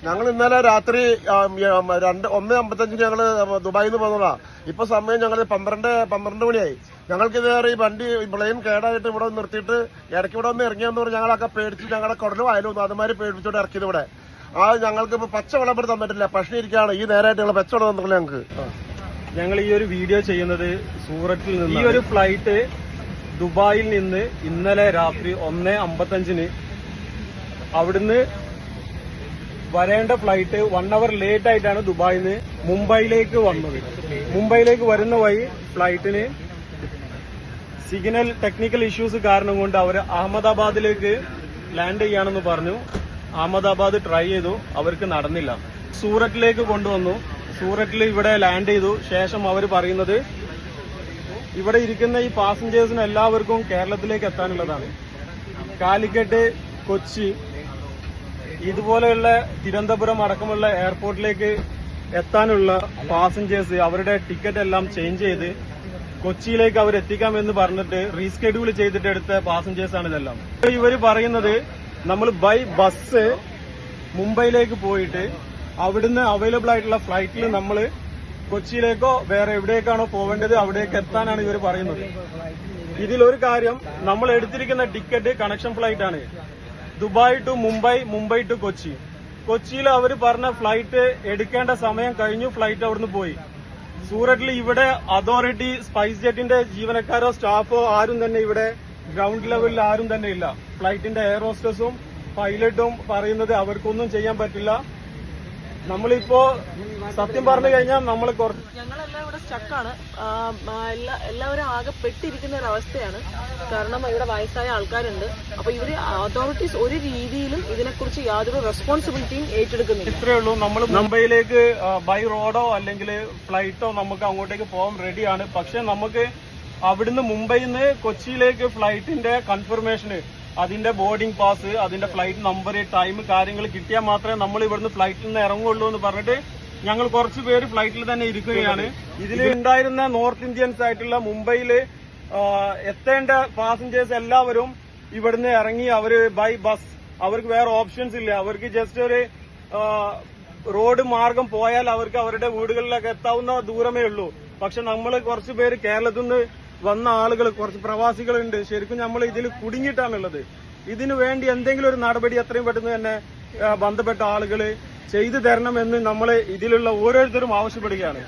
ഞങ്ങൾ ഇന്നലെ രാത്രി 1:55 ഞങ്ങള് ദുബായിൽ നിന്ന് പോകുന്നതാ. ഇപ്പൊ സമയം ഞങ്ങൾ 12 മണിയായി. ഞങ്ങൾക്ക് ഇതേറെ ഈ വണ്ടി പ്ലെയിൻ കേടായിട്ട് ഇവിടെ നിർത്തിയിട്ട് ഇടയ്ക്ക് ഇവിടെ ഒന്ന് ഇറങ്ങിയെന്ന് പറഞ്ഞ് ഞങ്ങളൊക്കെ പേടിച്ച് ഞങ്ങളുടെ കുടലും അയലും അതുമാതിരി പേടിച്ചോണ്ട് ഇറക്കിയത് ഇവിടെ. ഞങ്ങൾക്ക് ഇപ്പൊ പച്ചവെള്ളം ഇവിടെ തന്നിട്ടില്ല, പക്ഷേ ഇരിക്കുകയാണ്. ഈ നേരമായിട്ട് ഞങ്ങൾ പച്ചവെള്ളം തന്നിട്ടില്ല ഞങ്ങൾക്ക്. ഞങ്ങൾ ഈ ഒരു വീഡിയോ ചെയ്യുന്നത് സൂറത്തിൽ നിന്ന്. ഈ ഒരു ഫ്ലൈറ്റ് ദുബായിൽ നിന്ന് ഇന്നലെ രാത്രി 1:55 അവിടുന്ന് വരേണ്ട ഫ്ലൈറ്റ് 1 അവർ ലേറ്റ് ആയിട്ടാണ് ദുബായിൽ നിന്ന് മുംബൈയിലേക്ക് വന്നത്. മുംബൈയിലേക്ക് വരുന്ന വഴി ഫ്ലൈറ്റിന് സിഗ്നൽ ടെക്നിക്കൽ ഇഷ്യൂസ് കാരണം കൊണ്ട് അവർ അഹമ്മദാബാദിലേക്ക് ലാൻഡ് ചെയ്യാണെന്ന് പറഞ്ഞു. അഹമ്മദാബാദ് ട്രൈ ചെയ്തു, അവർക്ക് നടന്നില്ല. സൂററ്റിലേക്ക് കൊണ്ടുവന്നു. സൂററ്റിൽ ഇവിടെ ലാൻഡ് ചെയ്തു. ശേഷം അവർ പറയുന്നത് ഇവിടെ ഇരിക്കുന്ന ഈ പാസഞ്ചേഴ്സിന് എല്ലാവർക്കും കേരളത്തിലേക്ക് എത്താനുള്ളതാണ്. കാലിക്കറ്റ്, കൊച്ചി, ഇതുപോലെയുള്ള തിരുവനന്തപുരം അടക്കമുള്ള എയർപോർട്ടിലേക്ക് എത്താനുള്ള പാസഞ്ചേഴ്സ് അവരുടെ ടിക്കറ്റ് എല്ലാം ചേഞ്ച് ചെയ്ത് കൊച്ചിയിലേക്ക് അവർ എത്തിക്കാമെന്ന് പറഞ്ഞിട്ട് റീസ്കെഡ്യൂൾ ചെയ്തിട്ട് എടുത്ത പാസഞ്ചേഴ്സ് ആണ് ഇതെല്ലാം. ഇവർ പറയുന്നത് നമ്മൾ ബൈ ബസ് മുംബൈയിലേക്ക് പോയിട്ട് അവിടുന്ന് അവൈലബിൾ ആയിട്ടുള്ള ഫ്ലൈറ്റിൽ നമ്മൾ കൊച്ചിയിലേക്കോ വേറെ എവിടേക്കാണോ പോവേണ്ടത് അവിടേക്ക് എത്താനാണ് ഇവർ പറയുന്നത്. ഇതിലൊരു കാര്യം, നമ്മൾ എടുത്തിരിക്കുന്ന ടിക്കറ്റ് കണക്ഷൻ ഫ്ലൈറ്റ് ആണ്. Dubai to Mumbai, Mumbai to Kochi. കൊച്ചിയിൽ അവർ പറഞ്ഞ ഫ്ലൈറ്റ് എടുക്കേണ്ട സമയം കഴിഞ്ഞു, ഫ്ലൈറ്റ് അവിടുന്ന് പോയി. സൂററ്റിൽ ഇവിടെ അതോറിറ്റി സ്പൈസ് ജെറ്റിന്റെ ജീവനക്കാരോ സ്റ്റാഫോ ആരും തന്നെ ഇവിടെ ഗ്രൗണ്ട് ലെവലിൽ ആരും തന്നെ ഇല്ല. ഫ്ലൈറ്റിന്റെ എയർ ഹോസ്റ്റസും പൈലറ്റും പറയുന്നത് അവർക്കൊന്നും ചെയ്യാൻ പറ്റില്ല. നമ്മളിപ്പോ സത്യം പറഞ്ഞു കഴിഞ്ഞാൽ ഞങ്ങളെല്ലാം ഇവിടെ സ്റ്റക്കാണ്. എല്ലാവരും ആകെ പെട്ടിരിക്കുന്ന ഒരു അവസ്ഥയാണ്. കാരണം ഇവിടെ വയസ്സായ ആൾക്കാരുണ്ട്. അപ്പൊ ഇവര് അതോറിറ്റീസ് ഒരു രീതിയിലും ഇതിനെക്കുറിച്ച് യാതൊരു റെസ്പോൺസിബിലിറ്റിയും ഏറ്റെടുക്കുന്നില്ല. ഇത്രയേ ഉള്ളൂ. നമ്മൾ മുംബൈയിലേക്ക് ബൈ റോഡോ അല്ലെങ്കിൽ ഫ്ലൈറ്റോ നമുക്ക് അങ്ങോട്ടേക്ക് പോകാൻ റെഡിയാണ്. പക്ഷെ നമുക്ക് അവിടുന്ന് മുംബൈയിൽ നിന്ന് കൊച്ചിയിലേക്ക് ഫ്ലൈറ്റിന്റെ കൺഫർമേഷന്, അതിന്റെ ബോർഡിംഗ് പാസ്, അതിന്റെ ഫ്ലൈറ്റ് നമ്പർ, ടൈം, കാര്യങ്ങൾ കിട്ടിയാൽ മാത്രമേ നമ്മൾ ഇവിടുന്ന് ഫ്ലൈറ്റിൽ നിന്ന് ഇറങ്ങുള്ളൂ എന്ന് പറഞ്ഞിട്ട് ഞങ്ങൾ കുറച്ചു പേര് ഫ്ലൈറ്റിൽ തന്നെ ഇരിക്കുകയാണ്. ഇതിൽ ഉണ്ടായിരുന്ന നോർത്ത് ഇന്ത്യൻസ് ആയിട്ടുള്ള മുംബൈയിൽ എത്തേണ്ട പാസഞ്ചേഴ്സ് എല്ലാവരും ഇവിടുന്ന് ഇറങ്ങി അവര് ബൈ ബസ്, അവർക്ക് വേറെ ഓപ്ഷൻസ് ഇല്ല. അവർക്ക് ജസ്റ്റ് ഒരു റോഡ് മാർഗം പോയാൽ അവർക്ക് അവരുടെ വീടുകളിലൊക്കെ എത്താവുന്ന ദൂരമേ ഉള്ളൂ. പക്ഷെ നമ്മൾ കുറച്ചു പേര് കേരളത്തിൽ നിന്ന് വന്ന ആളുകൾ, കുറച്ച് പ്രവാസികളുണ്ട്. ശരിക്കും നമ്മൾ ഇതിൽ കുടുങ്ങിയിട്ടാണുള്ളത്. ഇതിനു വേണ്ടി എന്തെങ്കിലും ഒരു നടപടി എത്രയും പെട്ടെന്ന് തന്നെ ബന്ധപ്പെട്ട ആളുകൾ ചെയ്തു തരണമെന്ന് നമ്മൾ ഇതിലുള്ള ഓരോരുത്തരും ആവശ്യപ്പെടുകയാണ്.